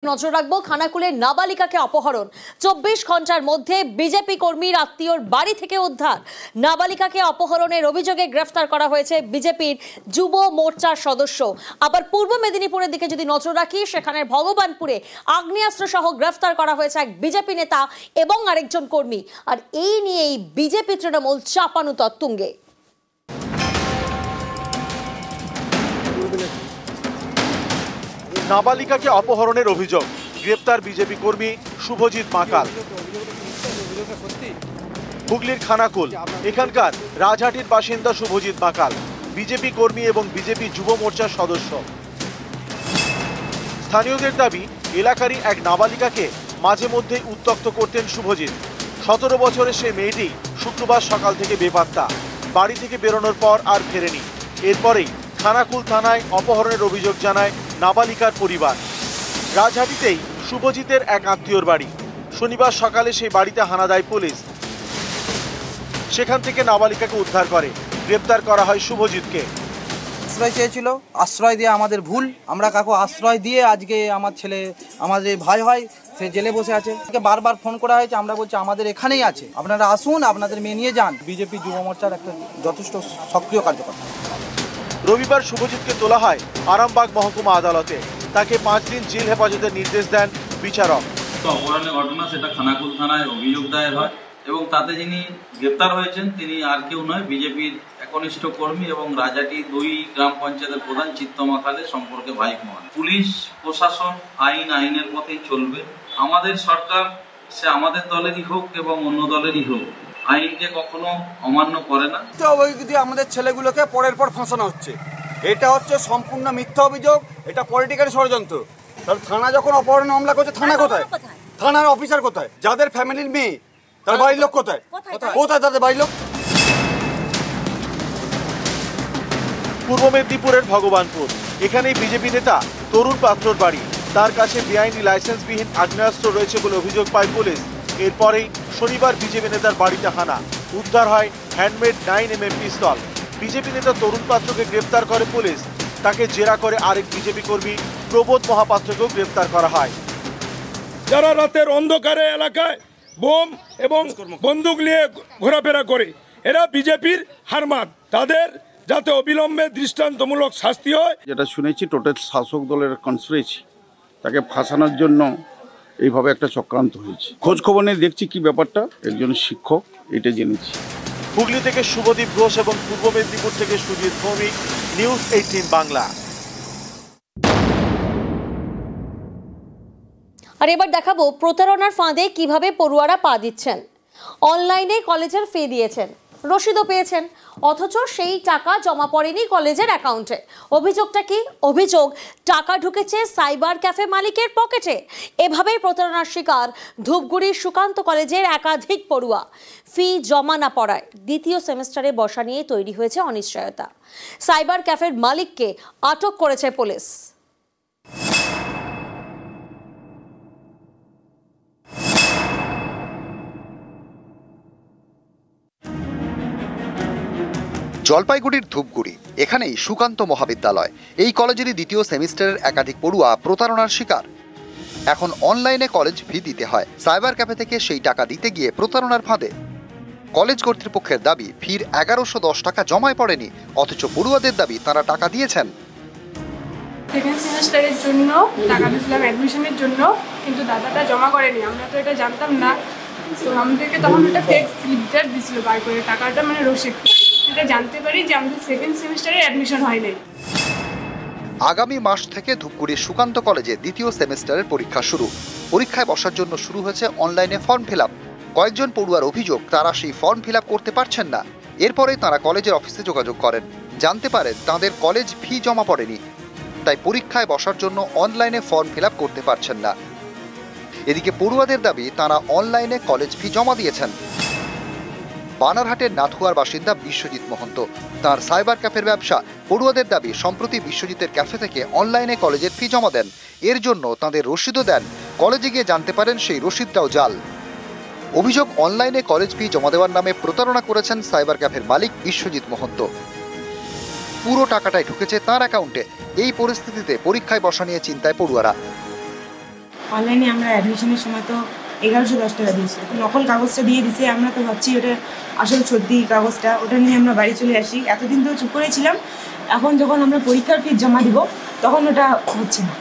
নজর রাখবো খানাকুলের নাবালিকাকে অপহরণ 24 ঘন্টার মধ্যে বিজেপি কর্মীর আত্মীয়র বাড়ি থেকে উদ্ধার। নাবালিকাকে অপহরণের অভিযোগে গ্রেফতার করা হয়েছে বিজেপির যুব মোর্চার সদস্য। আবার পূর্ব মেদিনীপুরের দিকে যদি নজর রাখি, সেখানে ভগবানপুরে আগ্নেয়াস্ত্র সহ গ্রেফতার করা হয়েছে এক বিজেপি নেতা এবং আরেকজন কর্মী। আর এই নিয়েই বিজেপি তৃণমূল চাপানুতর তুঙ্গে। নাবালিকাকে অপহরণের অভিযোগ, গ্রেপ্তার বিজেপি কর্মী শুভজিৎ মাকাল। হুগলির খানাকুল, এখানকার রাজহাটির বাসিন্দা শুভজিৎ মাকাল বিজেপি কর্মী এবং বিজেপি যুব মোর্চার সদস্য। স্থানীয়দের দাবি, এলাকারই এক নাবালিকাকে মাঝে মধ্যেই উত্ত্যক্ত করতেন শুভজিৎ। 17 বছরের সে মেয়েটি শুক্রবার সকাল থেকে বেপাত্তা, বাড়ি থেকে বেরোনোর পর আর ফেরেনি। এরপরেই খানাকুল থানায় অপহরণের অভিযোগ জানায় নাবালিকার পরিবার। রাজহাটিতেই শুভজিতের এক আত্মীয়র বাড়ি। শনিবার সকালে সেই বাড়িতে হানা দেয় পুলিশ। সেখান থেকে নাবালিকাকে উদ্ধার করে, গ্রেপ্তার করা হয় শুভজিৎকে। আশ্রয় চেয়েছিল, আশ্রয় দিয়ে আমাদের ভুল, আমরা কাকু আশ্রয় দিয়ে আজকে আমার ছেলে, আমাদের ভাই হয়, সে জেলে বসে আছে। বারবার ফোন করা হয়েছে, আমরা বলছি আমাদের এখানেই আছে, আপনারা আসুন, আপনাদের মেয়ে নিয়ে যান। বিজেপি যুব মোর্চার একটা যথেষ্ট সক্রিয় কার্যকর্তা। রবিবার শুভজিৎকে তোলা হয় আরামবাগ মহকুমা আদালতে। তাকে 5 দিন জেল হেফাজতের নির্দেশ দেন বিচারক। অপহরণের ঘটনা, সেটা খানাকুল থানায় অভিযোগ দায়ের হয় এবং তাতে যিনি গ্রেপ্তার হয়েছেন তিনি আর কেউ নয়, বিজেপির একনিষ্ঠ কর্মী এবং রাজাটি 2 গ্রাম পঞ্চায়েতের প্রধান চিত্তমাকালের সম্পর্কে ভাই মহান। পুলিশ প্রশাসন আইনের পথেই চলবে। আমাদের সরকার, সে আমাদের দলেরই হোক এবং অন্য দলেরই হোক, আইনকে কখনো অমান্য করে না। আমাদের ছেলেগুলোকে পরের পর ফাঁসানো হচ্ছে, এটা হচ্ছে সম্পূর্ণ মিথ্যা অভিযোগ, এটা পলিটিক্যাল ষড়যন্ত্র। তাহলে থানা যখন অপহরণ মামলা করছে, থানা কোথায়? থানার অফিসার কোথায়? যাদের ফ্যামিলির মেয়ে, তার বাড়ির লোক কোথায়? কোথায় তাদের বাড়ির লোক? পূর্ব মেদিনীপুরের ভগবানপুর, এখানেই বিজেপি নেতা তরুণ পাত্রর বাড়ি। তার কাছে বেআইনি লাইসেন্সবিহীন আগ্নেয়াস্ত্র রয়েছে বলে অভিযোগ পায় পুলিশ। এরপরেই শনিবার বিজেপি নেতার বাড়িতে হানা, উদ্ধার হয় হ্যান্ডমেড 9mm পিস্তল। বিজেপি নেতা তরুণ পাত্রকে গ্রেপ্তার করে পুলিশ। তাকে জেরা করে আরেক বিজেপি কর্মী প্রবোধ মহাপাত্রকেও গ্রেপ্তার করা হয়। যারা রাতের অন্ধকারে এলাকায় বোম এবং বন্দুক নিয়ে ঘোরাফেরা করে, এরা বিজেপির হারমাত। তাদের যাতে অবিলম্বে দৃষ্টান্তমূলক শাস্তি হয়। যেটা শুনেছি, টোটাল শাসক দলের কনস্পিরেসি, তাকে ফাঁসানোর জন্য এইভাবে একটা চক্রান্ত হয়েছে। খোঁজ খবর নিয়ে দেখছি কি ব্যাপারটা, একজন শিক্ষক, এটা জেনেছি। হুগলি থেকে শুভদীপ ঘোষ এবং পূর্ব মেদিনীপুর থেকে সুজিত ভৌমিক, নিউজ 18 বাংলা। আর এবার দেখাবো প্রতারণার ফাঁদে কিভাবে পড়ুয়ারা পা দিচ্ছেন। অনলাইনে কলেজের ফি দিয়েছেন, রসিদও পেয়েছেন, অথচ সেই টাকা জমা পড়েনি কলেজের অ্যাকাউন্টে। অভিযোগটা কি? অভিযোগ, টাকা ঢুকেছে সাইবার ক্যাফে মালিকের পকেটে। এভাবেই প্রতারণার শিকার ধূপগুড়ির সুকান্ত কলেজের একাধিক পড়ুয়া। ফি জমা না পড়ায় দ্বিতীয় সেমিস্টারে বসা নিয়ে তৈরি হয়েছে অনিশ্চয়তা। সাইবার ক্যাফের মালিককে আটক করেছে পুলিশ। জলপাইগুড়ির ধূপগুড়ি, এখানেই সুকান্ত মহাবিদ্যালয়। এই কলেজেরই দ্বিতীয় সেমিস্টারের একাধিক পড়ুয়া প্রতারণার শিকার। এখন অনলাইনে কলেজ ফি দিতে হয়। সাইবার ক্যাফে থেকে সেই টাকা দিতে গিয়ে প্রতারণার ফাঁদে। কলেজ কর্তৃপক্ষের দাবি ফির 1110 টাকা জমায় পড়েনি, অথচ পড়ুয়াদের দাবি তারা টাকা দিয়েছেন। সেকেন্ড সেমিস্টারের জন্য টাকা দিয়েছিলাম অ্যাডমিশনের জন্য, কিন্তু দাদাটা জমা করেনি। আমরা তো এটা জানতাম না, তো আমাদেরকে তখন একটা ফেক স্লিপ দিয়েছিল বার করে, টাকাটা মানে রসিদ। এটা জানতে পারি যে আমাদের সেকেন্ড সেমিস্টারে অ্যাডমিশন হয় নাই। আগামী মাস থেকে ধূপগুড়ির সুকান্ত কলেজে দ্বিতীয় সেমিস্টারের পরীক্ষা শুরু। পরীক্ষায় বসার জন্য শুরু হয়েছে অনলাইনে ফর্ম ফিল আপ। কয়েকজন পড়ুয়ার অভিযোগ, তারা সেই ফর্ম ফিল আপ করতে পারছেন না। এরপরে তারা কলেজের অফিসে যোগাযোগ করেন, জানতে পারেন তাদের কলেজ ফি জমা পড়েনি, তাই পরীক্ষায় বসার জন্য অনলাইনে ফর্ম ফিল আপ করতে পারছেন না। এদিকে পড়ুয়াদের দাবি তারা অনলাইনে কলেজ ফি জমা দিয়েছেন। বানারহাটের নাথুয়ার বাসিন্দা বিশ্বজিৎ মহন্ত, তার সাইবার ক্যাফের ব্যবসা। পড়ুয়াদের দাবি সম্প্রতি বিশ্বজিতের ক্যাফে থেকে অনলাইনে কলেজের ফি জমা দেন, এর জন্য তাদের রসিদও দেন। কলেজে গিয়ে জানতে পারেন সেই রসিদটাও জাল। অভিযোগ, অনলাইনে কলেজ ফি জমা দেওয়ার নামে প্রতারণা করেছেন সাইবার ক্যাফের মালিক বিশ্বজিৎ মহন্ত। পুরো টাকাটাই ঢুকেছে তার অ্যাকাউন্টে। এই পরিস্থিতিতে পরীক্ষায় বসা নিয়ে চিন্তায় পড়ুয়ারা। অনলাইনে আমরা অ্যাডমিশনের সময় তো 1110 টাকা দিয়েছি, নকল কাগজটা দিয়ে দিছে। আমরা তো ভাবছি ওটা আসল সত্যি কাগজটা, ওটা নিয়ে আমরা বাড়ি চলে আসি। এতদিন তো চুপ করেছিলাম, এখন যখন আমরা পরীক্ষার ফি জমা দিব তখন ওটা হচ্ছে না।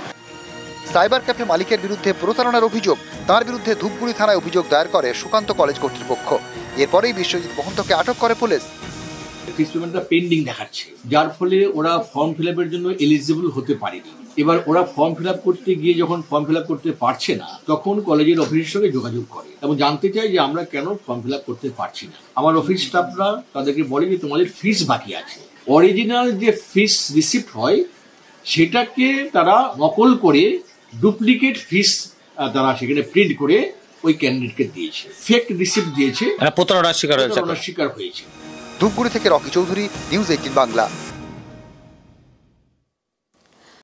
সাইবার ক্যাফে মালিকের বিরুদ্ধে প্রতারণার অভিযোগ, তার বিরুদ্ধে ধূপগুড়ি থানায় অভিযোগ দায়ের করে সুকান্ত কলেজ কর্তৃপক্ষ। এরপরেই বিশ্বজিৎ মহন্তকে আটক করে পুলিশ। ফিস পেমেন্টটা পেন্ডিং দেখাচ্ছে, যার ফলে ওরা ফর্ম ফিল আপের জন্য এলিজিবল হতে পারেনি। এবার ওরা ফর্ম ফিল আপ করতে গিয়ে যখন ফর্ম ফিল আপ করতে পারছে না, তখন কলেজের অফিসের সঙ্গে যোগাযোগ করে এবং জানতে চায় যে আমরা কেন ফর্ম ফিল আপ করতে পারছি না। আমার অফিস স্টাফরা তাদেরকে বলে যে তোমাদের ফিস বাকি আছে। অরিজিনাল যে ফিস রিসিপ্ট হয় সেটাকে তারা নকল করে ডুপ্লিকেট ফিস তারা সেখানে প্রিন্ট করে ওই ক্যান্ডিডেটকে দিয়েছে, ফেক রিসিপ্ট দিয়েছে, প্রতারণার শিকার হয়েছে। শিকার হয়েছে। ধূপগুড়ি থেকে রকি চৌধুরী, নিউজ 18 বাংলা।